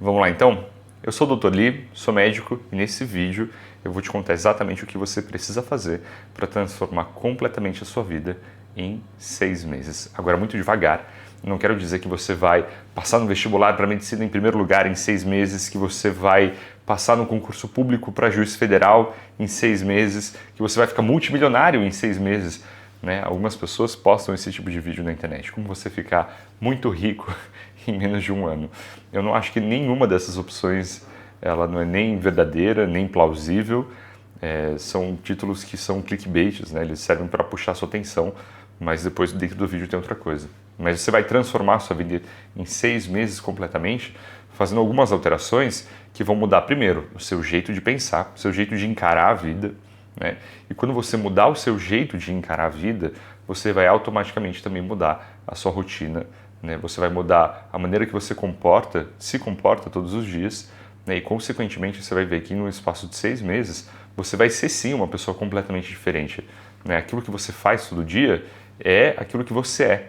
Vamos lá então? Eu sou o Dr. Lee, sou médico e nesse vídeo eu vou te contar exatamente o que você precisa fazer para transformar completamente a sua vida em 6 meses. Agora, muito devagar, não quero dizer que você vai passar no vestibular para medicina em primeiro lugar em 6 meses, que você vai passar no concurso público para juiz federal em 6 meses, que você vai ficar multimilionário em 6 meses. Né? Algumas pessoas postam esse tipo de vídeo na internet, como você ficar muito rico em menos de um ano. Eu não acho que nenhuma dessas opções ela não é nem verdadeira, nem plausível. São títulos que são clickbaits, né? Eles servem para puxar a sua atenção, mas depois dentro do vídeo tem outra coisa. Mas você vai transformar a sua vida em 6 meses completamente, fazendo algumas alterações que vão mudar, primeiro, o seu jeito de pensar, o seu jeito de encarar a vida, né? E quando você mudar o seu jeito de encarar a vida, você vai automaticamente também mudar a sua rotina, né? Você vai mudar a maneira que você se comporta todos os dias, né? E consequentemente você vai ver que no espaço de 6 meses você vai ser sim uma pessoa completamente diferente, né? Aquilo que você faz todo dia é aquilo que você é,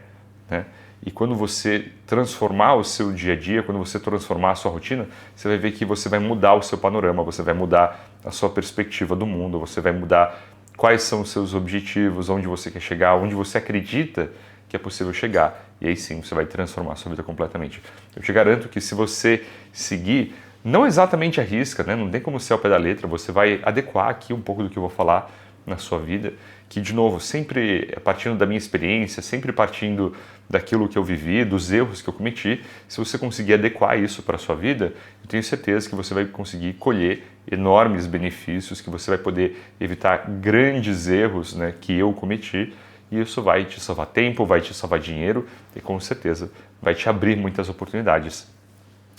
né? E quando você transformar o seu dia a dia, quando você transformar a sua rotina, você vai ver que você vai mudar o seu panorama, você vai mudar a sua perspectiva do mundo, você vai mudar quais são os seus objetivos, onde você quer chegar, onde você acredita que é possível chegar. E aí sim, você vai transformar a sua vida completamente. Eu te garanto que se você seguir, não exatamente a risca, né? Não tem como ser ao pé da letra, você vai adequar aqui um pouco do que eu vou falar na sua vida, que de novo, sempre partindo da minha experiência, sempre partindo daquilo que eu vivi, dos erros que eu cometi, se você conseguir adequar isso para a sua vida, eu tenho certeza que você vai conseguir colher enormes benefícios, que você vai poder evitar grandes erros, né, que eu cometi, e isso vai te salvar tempo, vai te salvar dinheiro e com certeza vai te abrir muitas oportunidades.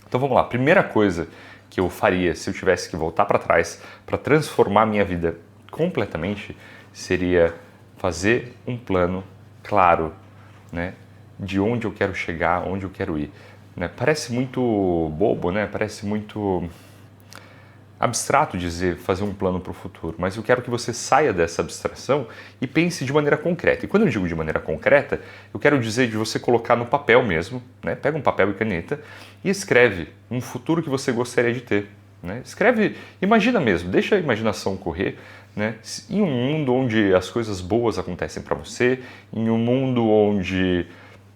Então vamos lá, primeira coisa que eu faria se eu tivesse que voltar para trás para transformar a minha vida completamente seria fazer um plano claro, né, de onde eu quero chegar, onde eu quero ir. Né? Parece muito bobo, né? Parece muito abstrato dizer fazer um plano para o futuro, mas eu quero que você saia dessa abstração e pense de maneira concreta. E quando eu digo de maneira concreta, eu quero dizer de você colocar no papel mesmo, né? Pega um papel e caneta e escreve um futuro que você gostaria de ter. Né? Escreve, imagina mesmo, deixa a imaginação correr, né? Em um mundo onde as coisas boas acontecem para você, em um mundo onde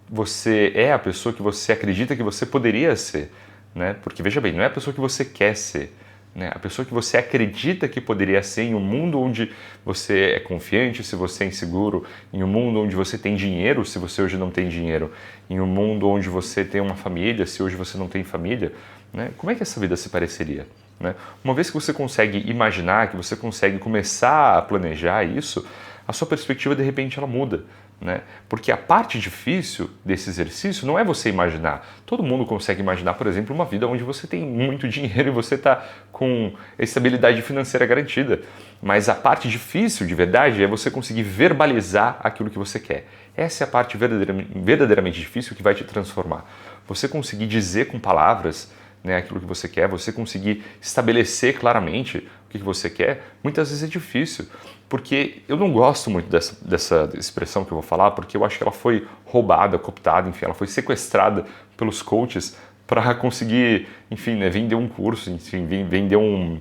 você é a pessoa que você acredita que você poderia ser, né? Porque veja bem, não é a pessoa que você quer ser, né? A pessoa que você acredita que poderia ser em um mundo onde você é confiante, se você é inseguro, em um mundo onde você tem dinheiro, se você hoje não tem dinheiro, em um mundo onde você tem uma família, se hoje você não tem família, né? Como é que essa vida se pareceria? Né? Uma vez que você consegue imaginar, que você consegue começar a planejar isso, a sua perspectiva de repente ela muda. Né? Porque a parte difícil desse exercício não é você imaginar. Todo mundo consegue imaginar, por exemplo, uma vida onde você tem muito dinheiro e você está com estabilidade financeira garantida. Mas a parte difícil, de verdade, é você conseguir verbalizar aquilo que você quer. Essa é a parte verdadeiramente difícil que vai te transformar. Você conseguir dizer com palavras, né, aquilo que você quer, você conseguir estabelecer claramente o que você quer, muitas vezes é difícil, porque eu não gosto muito dessa expressão que eu vou falar, porque eu acho que ela foi roubada, cooptada, enfim, ela foi sequestrada pelos coaches para conseguir, enfim, né, vender um curso, enfim, vender um...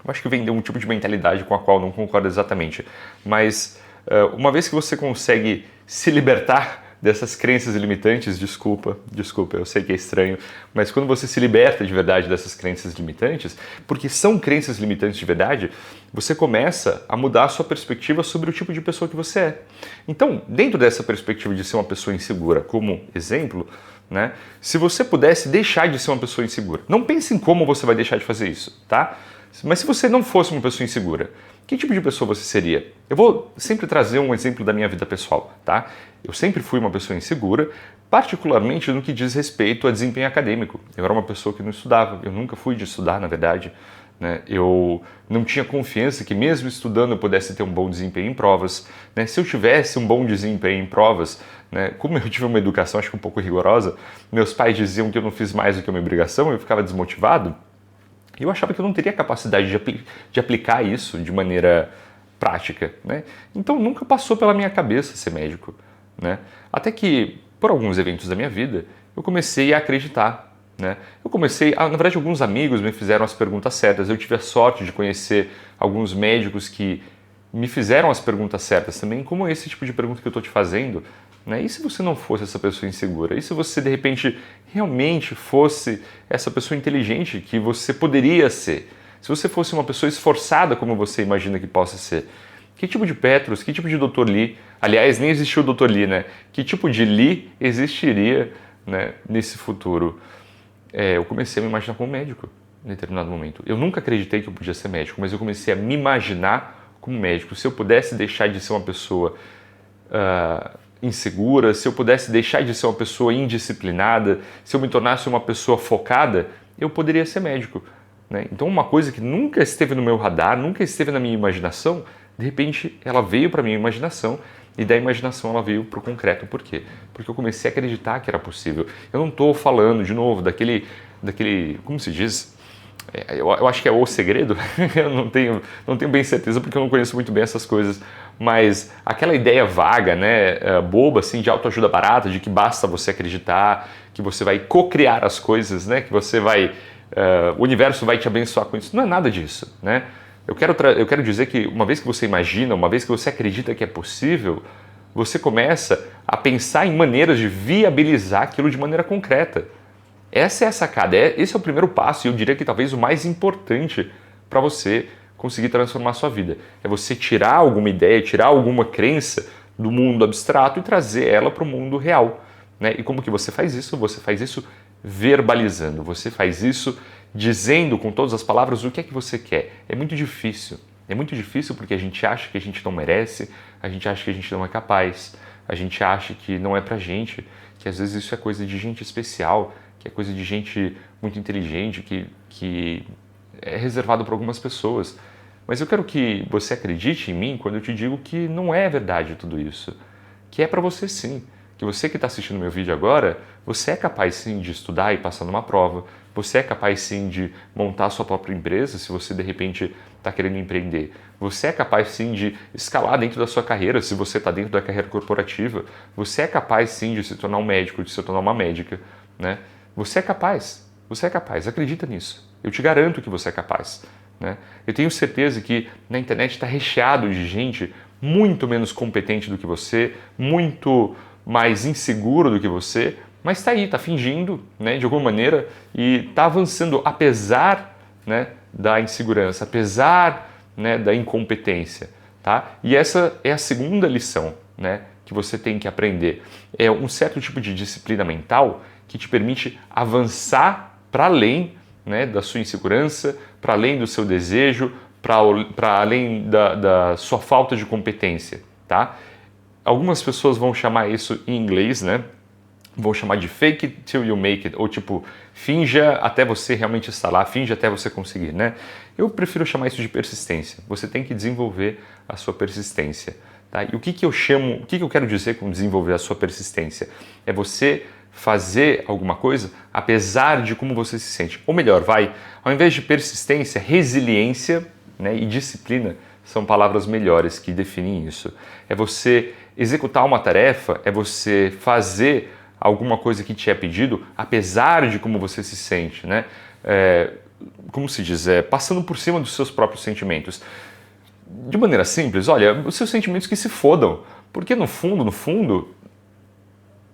Eu acho que vender um tipo de mentalidade com a qual eu não concordo exatamente, mas uma vez que você consegue se libertar dessas crenças limitantes, desculpa, eu sei que é estranho, mas quando você se liberta de verdade dessas crenças limitantes, porque são crenças limitantes de verdade, você começa a mudar a sua perspectiva sobre o tipo de pessoa que você é. Então, dentro dessa perspectiva de ser uma pessoa insegura, como exemplo, né, se você pudesse deixar de ser uma pessoa insegura, não pense em como você vai deixar de fazer isso, tá? Mas se você não fosse uma pessoa insegura, que tipo de pessoa você seria? Eu vou sempre trazer um exemplo da minha vida pessoal, tá? Eu sempre fui uma pessoa insegura, particularmente no que diz respeito a desempenho acadêmico. Eu era uma pessoa que não estudava, eu nunca fui de estudar, na verdade, né? Eu não tinha confiança que mesmo estudando eu pudesse ter um bom desempenho em provas, né? Se eu tivesse um bom desempenho em provas, né? Como eu tive uma educação acho que um pouco rigorosa, meus pais diziam que eu não fiz mais do que uma obrigação, eu ficava desmotivado. E eu achava que eu não teria capacidade de aplicar isso de maneira prática, né? Então nunca passou pela minha cabeça ser médico, né? Até que, por alguns eventos da minha vida, eu comecei a acreditar, né? Eu comecei, na verdade alguns amigos me fizeram as perguntas certas, eu tive a sorte de conhecer alguns médicos que me fizeram as perguntas certas também, como esse tipo de pergunta que eu estou te fazendo, né? E se você não fosse essa pessoa insegura? E se você de repente realmente fosse essa pessoa inteligente que você poderia ser? Se você fosse uma pessoa esforçada como você imagina que possa ser? Que tipo de Petros, que tipo de Dr. Lee, aliás, nem existiu o Dr. Lee, né? Que tipo de Lee existiria, né, nesse futuro? Eu comecei a me imaginar como médico em determinado momento. Eu nunca acreditei que eu podia ser médico, mas eu comecei a me imaginar como médico. Se eu pudesse deixar de ser uma pessoa insegura, se eu pudesse deixar de ser uma pessoa indisciplinada, se eu me tornasse uma pessoa focada, eu poderia ser médico, né? Então uma coisa que nunca esteve no meu radar, nunca esteve na minha imaginação, de repente ela veio para a minha imaginação e da imaginação ela veio para o concreto. Por quê? Porque eu comecei a acreditar que era possível. Eu não estou falando, de novo, daquele, como se diz? Eu acho que é o segredo, eu não tenho bem certeza porque eu não conheço muito bem essas coisas, mas aquela ideia vaga, né, boba, assim, de autoajuda barata, de que basta você acreditar, que você vai co-criar as coisas, né, que você vai, o universo vai te abençoar com isso, não é nada disso, né? Eu quero dizer que uma vez que você imagina, uma vez que você acredita que é possível, você começa a pensar em maneiras de viabilizar aquilo de maneira concreta. Essa é a sacada, esse é o primeiro passo e eu diria que talvez o mais importante para você conseguir transformar a sua vida. É você tirar alguma ideia, tirar alguma crença do mundo abstrato e trazer ela para o mundo real, né? E como que você faz isso? Você faz isso verbalizando, você faz isso dizendo com todas as palavras o que é que você quer. É muito difícil porque a gente acha que a gente não merece, a gente acha que a gente não é capaz, a gente acha que não é pra gente, que às vezes isso é coisa de gente especial, que é coisa de gente muito inteligente, que é reservado para algumas pessoas. Mas eu quero que você acredite em mim quando eu te digo que não é verdade tudo isso, que é para você sim, que você que está assistindo meu vídeo agora, você é capaz sim de estudar e passar numa prova, você é capaz sim de montar a sua própria empresa se você de repente está querendo empreender, você é capaz sim de escalar dentro da sua carreira se você está dentro da carreira corporativa, você é capaz sim de se tornar um médico, de se tornar uma médica, né? Você é capaz, acredita nisso, eu te garanto que você é capaz, né? Eu tenho certeza que na internet está recheado de gente muito menos competente do que você, muito mais inseguro do que você, mas está aí, está fingindo, né, de alguma maneira e está avançando apesar, né, da insegurança, apesar, né, da incompetência, tá? E essa é a segunda lição, né, que você tem que aprender. É um certo tipo de disciplina mental que te permite avançar para além, né, da sua insegurança, para além do seu desejo, para além da sua falta de competência, tá? Algumas pessoas vão chamar isso em inglês, né? Vão chamar de fake it till you make it, ou tipo, finja até você realmente estar lá, finja até você conseguir, né? Eu prefiro chamar isso de persistência. Você tem que desenvolver a sua persistência, tá? E o que eu quero dizer com desenvolver a sua persistência? É você fazer alguma coisa apesar de como você se sente. Ou melhor, ao invés de persistência, resiliência, né, e disciplina são palavras melhores que definem isso. É você executar uma tarefa, é você fazer alguma coisa que te é pedido, apesar de como você se sente, né? Como se diz? Passando por cima dos seus próprios sentimentos. De maneira simples, olha, os seus sentimentos que se fodam, porque no fundo,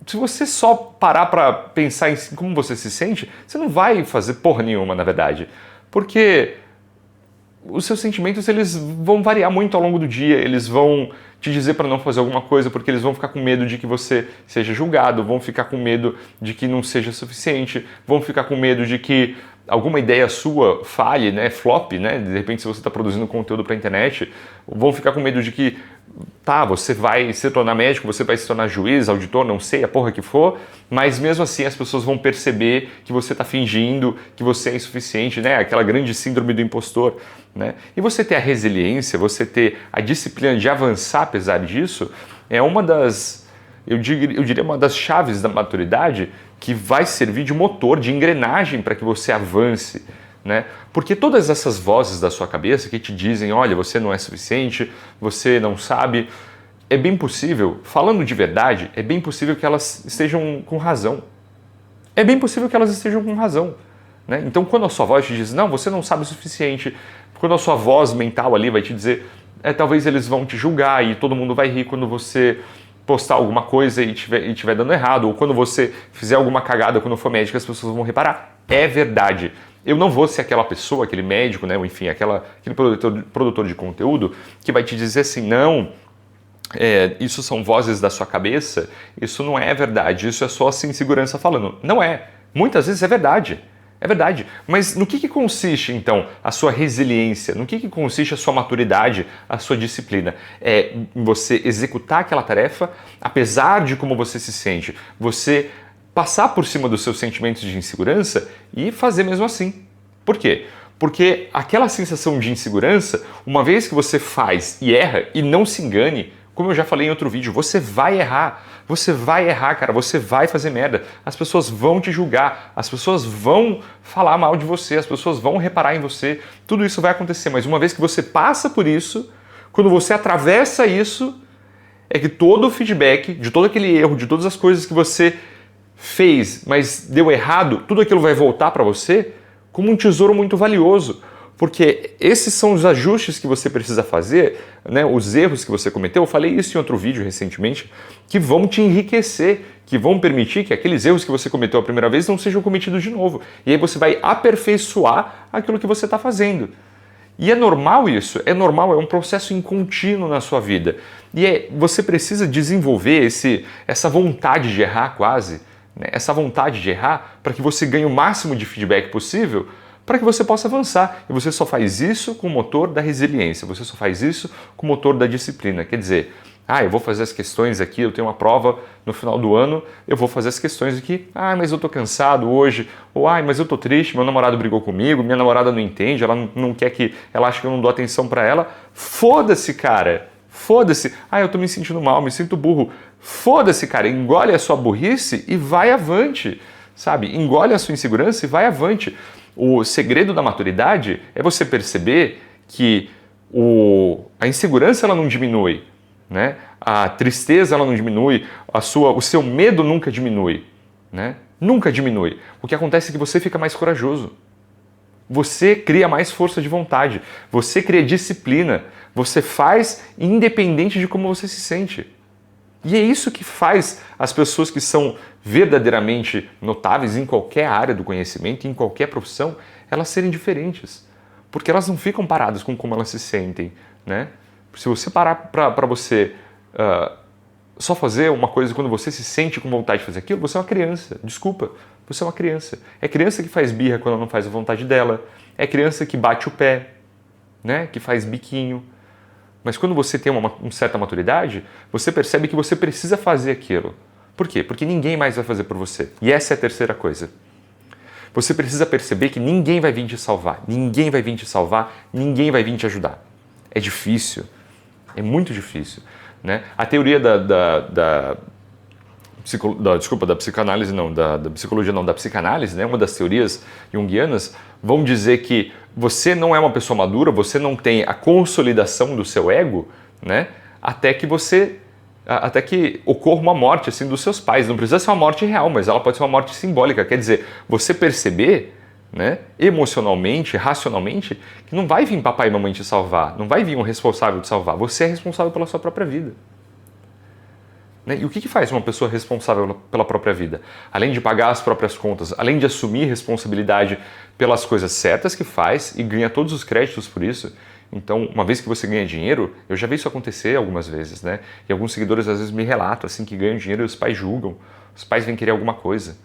se você só parar para pensar em como você se sente, você não vai fazer porra nenhuma, na verdade, porque os seus sentimentos eles vão variar muito ao longo do dia, eles vão te dizer para não fazer alguma coisa porque eles vão ficar com medo de que você seja julgado, vão ficar com medo de que não seja suficiente, vão ficar com medo de que alguma ideia sua falhe, né, flop, né, de repente se você está produzindo conteúdo para a internet, vão ficar com medo de que você vai se tornar médico, você vai se tornar juiz, auditor, não sei, a porra que for, mas mesmo assim as pessoas vão perceber que você está fingindo, que você é insuficiente, né? Aquela grande síndrome do impostor, né? E você ter a resiliência, você ter a disciplina de avançar apesar disso, é uma das, eu diria uma das chaves da maturidade que vai servir de motor, de engrenagem para que você avance, né? Porque todas essas vozes da sua cabeça que te dizem, olha, você não é suficiente, você não sabe, é bem possível, falando de verdade, é bem possível que elas estejam com razão. é bem possível que elas estejam com razão. Né? Então, quando a sua voz te diz, não, você não sabe o suficiente, quando a sua voz mental ali vai te dizer, talvez eles vão te julgar e todo mundo vai rir quando você postar alguma coisa e tiver dando errado, ou quando você fizer alguma cagada quando for médico, as pessoas vão reparar. É verdade. Eu não vou ser aquela pessoa, aquele médico, né, ou enfim, aquele produtor de conteúdo que vai te dizer assim, não, isso são vozes da sua cabeça, isso não é verdade, isso é só a sua insegurança falando. Não é. Muitas vezes é verdade. É verdade. Mas no que consiste, então, a sua resiliência? No que consiste a sua maturidade, a sua disciplina? É você executar aquela tarefa, apesar de como você se sente, você passar por cima dos seus sentimentos de insegurança e fazer mesmo assim. Por quê? Porque aquela sensação de insegurança, uma vez que você faz e erra, e não se engane, como eu já falei em outro vídeo, você vai errar. Você vai errar, cara. Você vai fazer merda. As pessoas vão te julgar. As pessoas vão falar mal de você. As pessoas vão reparar em você. Tudo isso vai acontecer. Mas uma vez que você passa por isso, quando você atravessa isso, é que todo o feedback de todo aquele erro, de todas as coisas que você fez, mas deu errado, tudo aquilo vai voltar para você como um tesouro muito valioso. Porque esses são os ajustes que você precisa fazer, né, os erros que você cometeu, eu falei isso em outro vídeo recentemente, que vão te enriquecer, que vão permitir que aqueles erros que você cometeu a primeira vez não sejam cometidos de novo. E aí você vai aperfeiçoar aquilo que você está fazendo. E é normal isso, é normal, é um processo contínuo na sua vida. E você precisa desenvolver essa vontade de errar quase, né, essa vontade de errar para que você ganhe o máximo de feedback possível, para que você possa avançar. E você só faz isso com o motor da resiliência, você só faz isso com o motor da disciplina. Quer dizer, eu vou fazer as questões aqui, eu tenho uma prova no final do ano, eu vou fazer as questões aqui, mas eu tô cansado hoje, ou mas eu tô triste, meu namorado brigou comigo, minha namorada não entende, ela não quer que, ela acha que eu não dou atenção para ela. Foda-se, cara! Foda-se! Eu tô me sentindo mal, me sinto burro. Foda-se, cara! Engole a sua burrice e vai avante, sabe? Engole a sua insegurança e vai avante. O segredo da maturidade é você perceber que a insegurança ela não diminui, né? A tristeza ela não diminui, o seu medo nunca diminui, né? Nunca diminui. O que acontece é que você fica mais corajoso. Você cria mais força de vontade, você cria disciplina, você faz independente de como você se sente. E é isso que faz as pessoas que são verdadeiramente notáveis em qualquer área do conhecimento, em qualquer profissão, elas serem diferentes. Porque elas não ficam paradas com como elas se sentem, né? Se você parar para você só fazer uma coisa quando você se sente com vontade de fazer aquilo, você é uma criança. Desculpa, você é uma criança. É criança que faz birra quando não faz a vontade dela. É criança que bate o pé, né? Que faz biquinho. Mas quando você tem uma certa maturidade, você percebe que você precisa fazer aquilo. Por quê? Porque ninguém mais vai fazer por você. E essa é a terceira coisa. Você precisa perceber que ninguém vai vir te salvar. Ninguém vai vir te salvar, ninguém vai vir te ajudar. É difícil. É muito difícil. Né? A teoria da psicanálise, não, da psicologia não, da psicanálise, né? Uma das teorias junguianas, vão dizer que você não é uma pessoa madura, você não tem a consolidação do seu ego, né? Até que ocorra uma morte assim dos seus pais. Não precisa ser uma morte real, mas ela pode ser uma morte simbólica. Quer dizer, você perceber, né, emocionalmente, racionalmente, que não vai vir papai e mamãe te salvar, não vai vir um responsável te salvar. Você é responsável pela sua própria vida. Né? E o que faz uma pessoa responsável pela própria vida? Além de pagar as próprias contas, além de assumir responsabilidade pelas coisas certas que faz e ganha todos os créditos por isso. Então, uma vez que você ganha dinheiro, eu já vi isso acontecer algumas vezes, né? E alguns seguidores às vezes me relatam assim que ganham dinheiro e os pais julgam. Os pais vêm querer alguma coisa,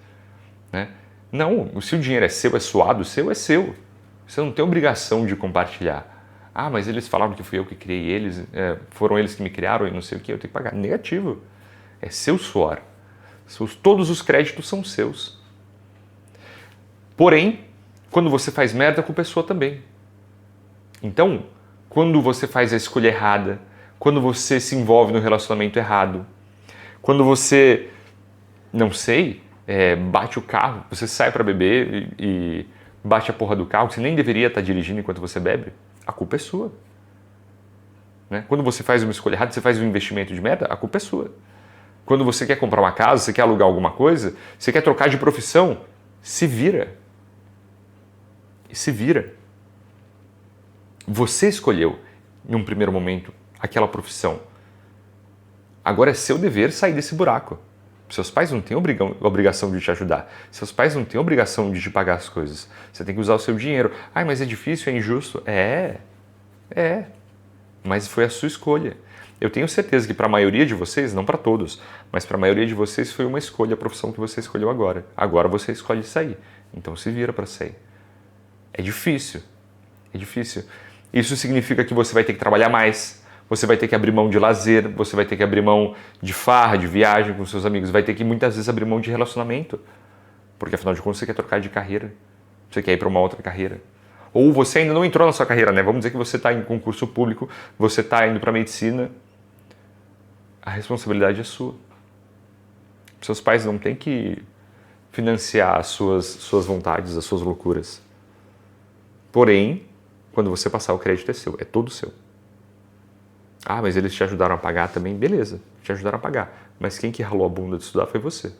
né? Não, se o dinheiro é seu, é suado, seu é seu. Você não tem obrigação de compartilhar. Mas eles falaram que fui eu que criei eles, foram eles que me criaram e não sei o que, eu tenho que pagar. Negativo. É seu suor. Todos os créditos são seus. Porém, quando você faz merda, a culpa é sua também. Então, quando você faz a escolha errada, quando você se envolve no relacionamento errado, quando você, não sei, bate o carro, você sai para beber e bate a porra do carro, que você nem deveria estar dirigindo enquanto você bebe, a culpa é sua. Né? Quando você faz uma escolha errada, você faz um investimento de merda, a culpa é sua. Quando você quer comprar uma casa, você quer alugar alguma coisa, você quer trocar de profissão, se vira. E se vira. Você escolheu, em um primeiro momento, aquela profissão. Agora é seu dever sair desse buraco. Seus pais não têm obrigação de te ajudar. Seus pais não têm obrigação de te pagar as coisas. Você tem que usar o seu dinheiro. Ah, mas é difícil, é injusto. É. Mas foi a sua escolha. Eu tenho certeza que para a maioria de vocês, não para todos, mas para a maioria de vocês foi uma escolha, a profissão que você escolheu agora. Agora você escolhe sair. Então se vira para sair. É difícil. É difícil. Isso significa que você vai ter que trabalhar mais, você vai ter que abrir mão de lazer, você vai ter que abrir mão de farra, de viagem com seus amigos, vai ter que muitas vezes abrir mão de relacionamento, porque afinal de contas você quer trocar de carreira, você quer ir para uma outra carreira. Ou você ainda não entrou na sua carreira, né? Vamos dizer que você está em concurso público, você está indo para a medicina, a responsabilidade é sua. Seus pais não têm que financiar as suas vontades, as suas loucuras. Porém, quando você passar, o crédito é seu, é todo seu. Ah, mas eles te ajudaram a pagar também? Beleza, te ajudaram a pagar. Mas quem que ralou a bunda de estudar foi você.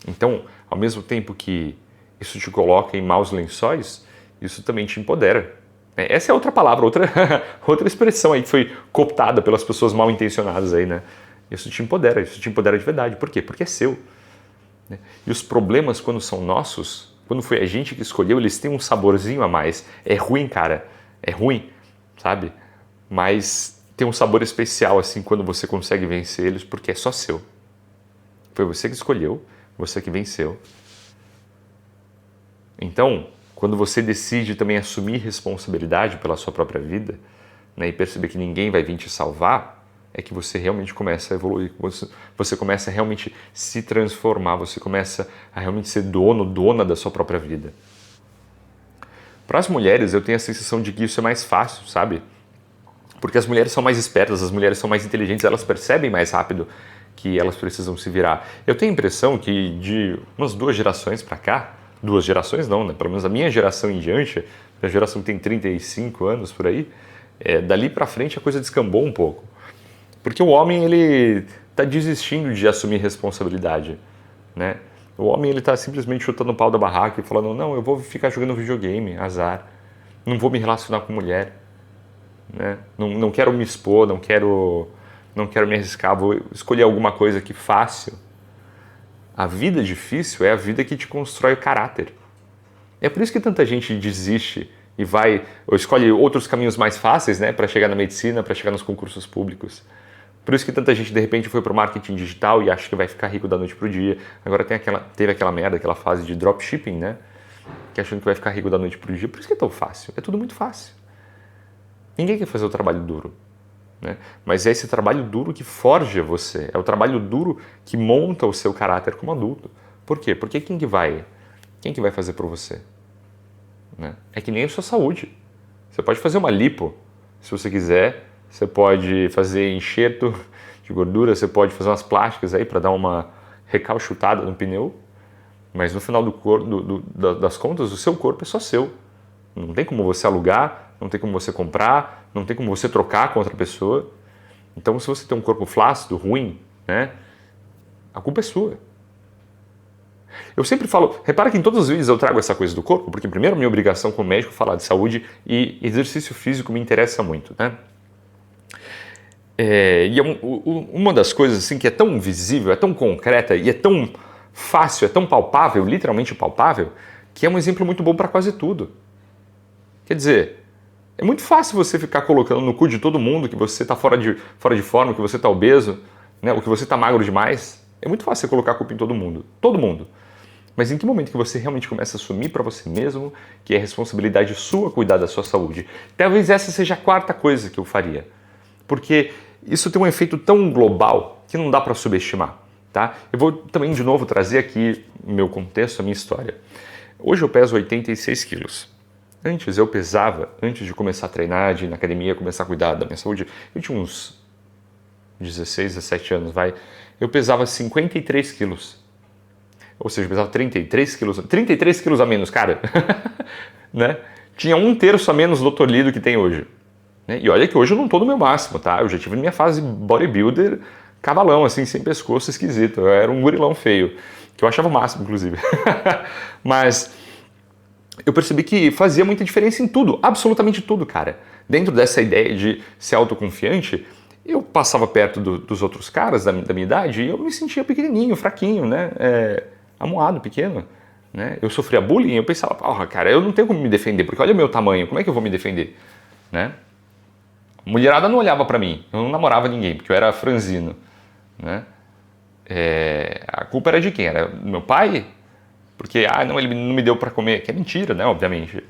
Então, ao mesmo tempo que isso te coloca em maus lençóis, isso também te empodera. Essa é outra palavra, outra expressão aí que foi cooptada pelas pessoas mal intencionadas aí, né? Isso te empodera de verdade. Por quê? Porque é seu. E os problemas, quando são nossos, quando foi a gente que escolheu, eles têm um saborzinho a mais. É ruim, cara. É ruim, sabe? Mas tem um sabor especial, assim, quando você consegue vencer eles, porque é só seu. Foi você que escolheu, você que venceu. Então, quando você decide também assumir responsabilidade pela sua própria vida, né, e perceber que ninguém vai vir te salvar, é que você realmente começa a evoluir, você começa a realmente se transformar, você começa a realmente ser dona da sua própria vida. Para as mulheres, eu tenho a sensação de que isso é mais fácil, sabe? Porque as mulheres são mais espertas, as mulheres são mais inteligentes, elas percebem mais rápido que elas precisam se virar. Eu tenho a impressão que de umas 2 gerações para cá, 2 gerações não, né? Pelo menos a minha geração em diante, a geração que tem 35 anos por aí, dali para frente a coisa descambou um pouco. Porque o homem, ele está desistindo de assumir responsabilidade, né? O homem, ele está simplesmente chutando o pau da barraca e falando, não, eu vou ficar jogando videogame, azar, não vou me relacionar com mulher, né? Não quero me expor, não quero me arriscar, vou escolher alguma coisa que fácil. A vida difícil é a vida que te constrói o caráter. É por isso que tanta gente desiste e vai, ou escolhe outros caminhos mais fáceis, né, para chegar na medicina, para chegar nos concursos públicos. Por isso que tanta gente, de repente, foi para o marketing digital e acha que vai ficar rico da noite para o dia. Agora teve aquela merda, aquela fase de dropshipping, né, que achando que vai ficar rico da noite para o dia. Por isso que é tão fácil. É tudo muito fácil. Ninguém quer fazer o trabalho duro, né? Mas é esse trabalho duro que forja você. É o trabalho duro que monta o seu caráter como adulto. Por quê? Porque quem que vai fazer por você? Né? É que nem a sua saúde. Você pode fazer uma lipo, se você quiser. Você pode fazer enxerto de gordura, você pode fazer umas plásticas aí para dar uma recalchutada no pneu. Mas no final das contas, o seu corpo é só seu. Não tem como você alugar, não tem como você comprar, não tem como você trocar com outra pessoa. Então, se você tem um corpo flácido, ruim, né, a culpa é sua. Eu sempre falo, repara que em todos os vídeos eu trago essa coisa do corpo, porque primeiro minha obrigação como médico é falar de saúde e exercício físico me interessa muito, né? Uma das coisas assim que é tão visível, é tão concreta e é tão fácil, é tão palpável, literalmente palpável, que é um exemplo muito bom para quase tudo. Quer dizer, é muito fácil você ficar colocando no cu de todo mundo que você está fora de forma, que você está obeso, né, ou que você está magro demais. É muito fácil você colocar a culpa em todo mundo. Todo mundo. Mas em que momento que você realmente começa a assumir para você mesmo que é responsabilidade sua cuidar da sua saúde? Talvez essa seja a 4ª coisa que eu faria. Porque isso tem um efeito tão global que não dá para subestimar. Tá? Eu vou também de novo trazer aqui o meu contexto, a minha história. Hoje eu peso 86 quilos. Antes eu pesava, antes de começar a treinar, de ir na academia, começar a cuidar da minha saúde, eu tinha uns 16, 17 anos, eu pesava 53 quilos. Ou seja, eu pesava 33 quilos a menos, cara. Né? Tinha 1/3 a menos do tolido que tem hoje. Né? E olha que hoje eu não estou no meu máximo, tá? Eu já tive minha fase bodybuilder cavalão, assim, sem pescoço, esquisito. Eu era um gurilão feio, que eu achava o máximo, inclusive. Mas eu percebi que fazia muita diferença em tudo, absolutamente tudo, cara. Dentro dessa ideia de ser autoconfiante, eu passava perto dos outros caras da minha idade e eu me sentia pequenininho, fraquinho, né? Amuado, pequeno. Né? Eu sofria bullying, eu pensava, porra, cara, eu não tenho como me defender, porque olha o meu tamanho, como é que eu vou me defender? Né? A mulherada não olhava pra mim, eu não namorava ninguém, porque eu era franzino. Né? A culpa era de quem? Era do meu pai? Porque, não, ele não me deu pra comer, que é mentira, né, obviamente.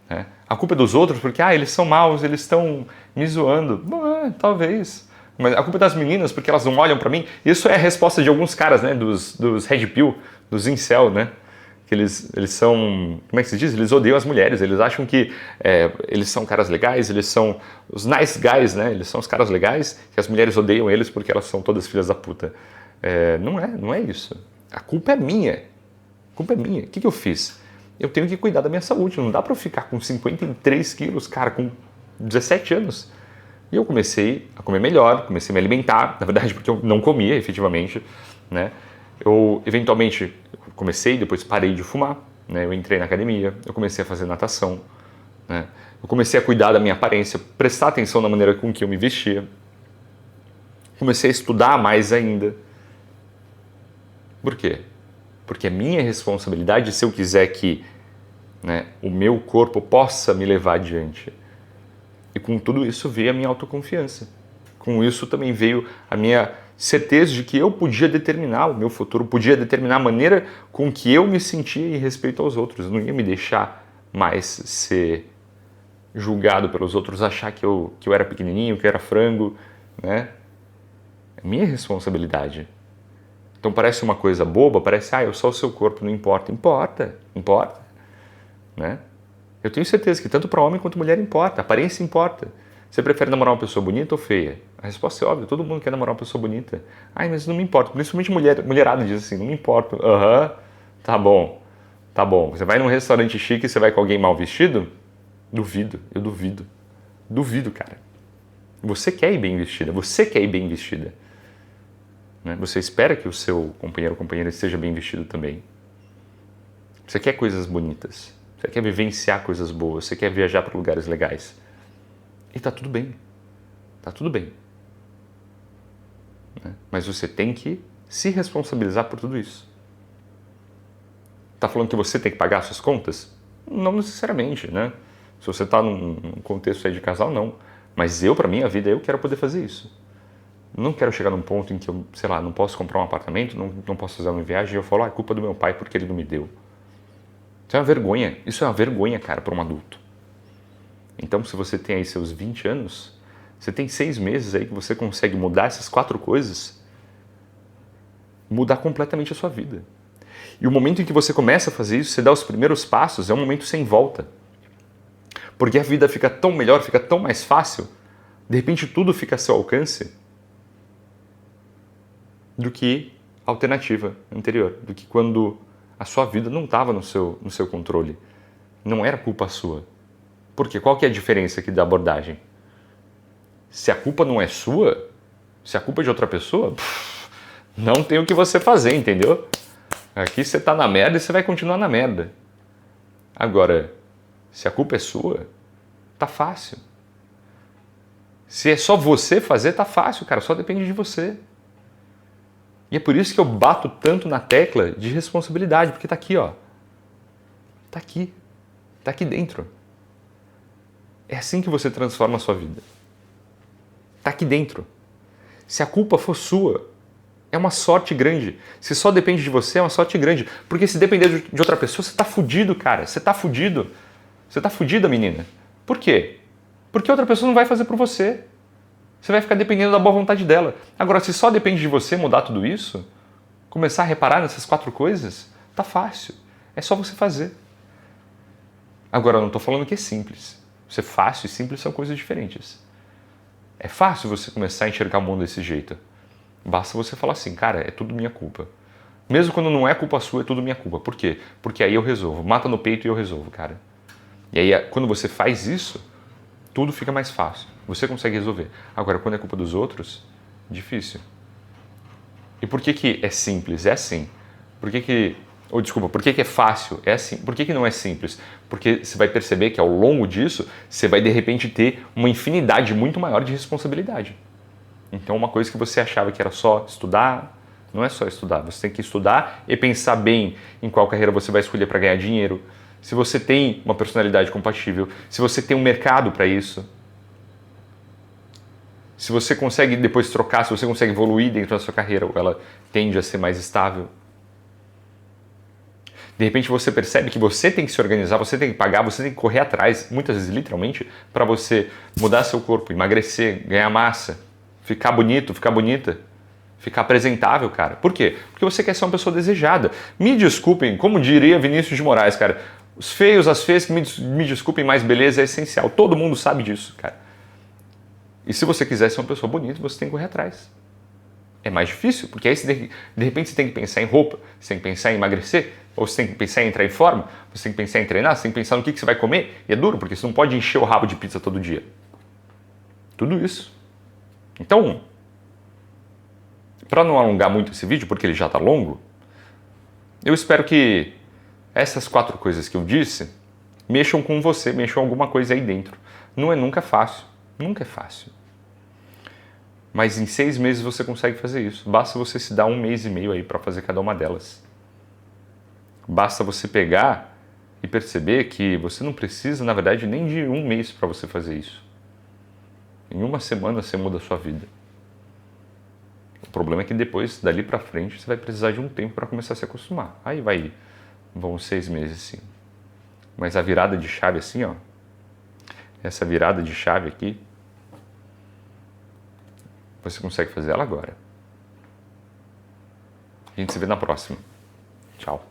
Né? A culpa é dos outros, porque, eles são maus, eles estão me zoando. Bom, talvez. Mas a culpa é das meninas, porque elas não olham pra mim. Isso é a resposta de alguns caras, né, dos Red Pill, dos incel, né? Que eles são, como é que se diz? Eles odeiam as mulheres, eles acham que eles são caras legais, eles são os nice guys, né? Eles são os caras legais, que as mulheres odeiam eles porque elas são todas filhas da puta. Não é isso. A culpa é minha. A culpa é minha. O que eu fiz? Eu tenho que cuidar da minha saúde, não dá pra eu ficar com 53 quilos, cara, com 17 anos. E eu comecei a comer melhor, comecei a me alimentar, na verdade porque eu não comia efetivamente, né? Eu eventualmente comecei, depois parei de fumar, né? Eu entrei na academia, eu comecei a fazer natação, né? Eu comecei a cuidar da minha aparência, prestar atenção na maneira com que eu me vestia. Comecei a estudar mais ainda. Por quê? Porque é minha responsabilidade se eu quiser que, né, o meu corpo possa me levar adiante. E com tudo isso veio a minha autoconfiança. Com isso também veio a minha certeza de que eu podia determinar o meu futuro, podia determinar a maneira com que eu me sentia em respeito aos outros. Eu não ia me deixar mais ser julgado pelos outros, achar que eu era pequenininho, que eu era frango, né? É minha responsabilidade. Então parece uma coisa boba, parece, eu sou o seu corpo, não importa. Importa, né? Eu tenho certeza que tanto para homem quanto mulher importa, a aparência importa. Você prefere namorar uma pessoa bonita ou feia? A resposta é óbvia, todo mundo quer namorar uma pessoa bonita. Mas não me importa, principalmente mulherada diz assim, não me importa. Tá bom. Você vai num restaurante chique e você vai com alguém mal vestido? Eu duvido. Duvido, cara. Você quer ir bem vestida, Né? Você espera que o seu companheiro ou companheira esteja bem vestido também. Você quer coisas bonitas, você quer vivenciar coisas boas, você quer viajar para lugares legais. E tá tudo bem. Né? Mas você tem que se responsabilizar por tudo isso. Tá falando que você tem que pagar suas contas? Não necessariamente, né? Se você tá num contexto aí de casal, não. Mas pra minha vida, eu quero poder fazer isso. Não quero chegar num ponto em que eu, sei lá, não posso comprar um apartamento, não posso fazer uma viagem e eu falo, é culpa do meu pai porque ele não me deu. Isso é uma vergonha. Isso é uma vergonha, cara, para um adulto. Então, se você tem aí seus 20 anos, você tem 6 meses aí que você consegue mudar essas 4 coisas, mudar completamente a sua vida. E o momento em que você começa a fazer isso, você dá os primeiros passos, é um momento sem volta. Porque a vida fica tão melhor, fica tão mais fácil, de repente tudo fica a seu alcance, do que a alternativa anterior, do que quando a sua vida não estava no seu controle. Não era culpa sua. Porque qual que é a diferença aqui da abordagem? Se a culpa não é sua, se a culpa é de outra pessoa, não tem o que você fazer, entendeu? Aqui você tá na merda e você vai continuar na merda. Agora, se a culpa é sua, tá fácil. Se é só você fazer, tá fácil, cara, só depende de você. E é por isso que eu bato tanto na tecla de responsabilidade, porque tá aqui, ó. Tá aqui dentro. É assim que você transforma a sua vida. Tá aqui dentro. Se a culpa for sua, é uma sorte grande. Se só depende de você, é uma sorte grande. Porque se depender de outra pessoa, você tá fudido, cara. Você tá fudido. Você tá fudida, menina. Por quê? Porque outra pessoa não vai fazer por você. Você vai ficar dependendo da boa vontade dela. Agora, se só depende de você mudar tudo isso, começar a reparar nessas 4 coisas, tá fácil. É só você fazer. Agora, eu não tô falando que é simples. Ser fácil e simples são coisas diferentes. É fácil você começar a enxergar o mundo desse jeito. Basta você falar assim, cara, é tudo minha culpa. Mesmo quando não é culpa sua, é tudo minha culpa. Por quê? Porque aí eu resolvo. Mata no peito e eu resolvo, cara. E aí, quando você faz isso, tudo fica mais fácil. Você consegue resolver. Agora, quando é culpa dos outros, difícil. E por que que é simples? É assim. Por que que é fácil? É assim. Por que que não é simples? Porque você vai perceber que ao longo disso, você vai de repente ter uma infinidade muito maior de responsabilidade. Então uma coisa que você achava que era só estudar, não é só estudar. Você tem que estudar e pensar bem em qual carreira você vai escolher para ganhar dinheiro, se você tem uma personalidade compatível, se você tem um mercado para isso, se você consegue depois trocar, se você consegue evoluir dentro da sua carreira, ou ela tende a ser mais estável. De repente você percebe que você tem que se organizar, você tem que pagar, você tem que correr atrás, muitas vezes literalmente, para você mudar seu corpo, emagrecer, ganhar massa, ficar bonito, ficar bonita, ficar apresentável, cara. Por quê? Porque você quer ser uma pessoa desejada. Me desculpem, como diria Vinícius de Moraes, cara, os feios, as feias que me desculpem, mas beleza é essencial. Todo mundo sabe disso, cara. E se você quiser ser uma pessoa bonita, você tem que correr atrás. É mais difícil, porque aí de repente você tem que pensar em roupa, você tem que pensar em emagrecer, ou você tem que pensar em entrar em forma, você tem que pensar em treinar, você tem que pensar no que você vai comer. E é duro, porque você não pode encher o rabo de pizza todo dia. Tudo isso. Então, para não alongar muito esse vídeo, porque ele já está longo, eu espero que essas 4 coisas que eu disse mexam com você, mexam alguma coisa aí dentro. Não é nunca fácil, nunca é fácil. Mas em 6 meses você consegue fazer isso. Basta você se dar 1 mês e meio aí para fazer cada uma delas. Basta você pegar e perceber que você não precisa, na verdade, nem de 1 mês para você fazer isso. Em 1 semana você muda a sua vida. O problema é que depois, dali para frente, você vai precisar de um tempo para começar a se acostumar. Aí vão 6 meses sim. Mas a virada de chave assim, ó, essa virada de chave aqui, você consegue fazer ela agora. A gente se vê na próxima. Tchau.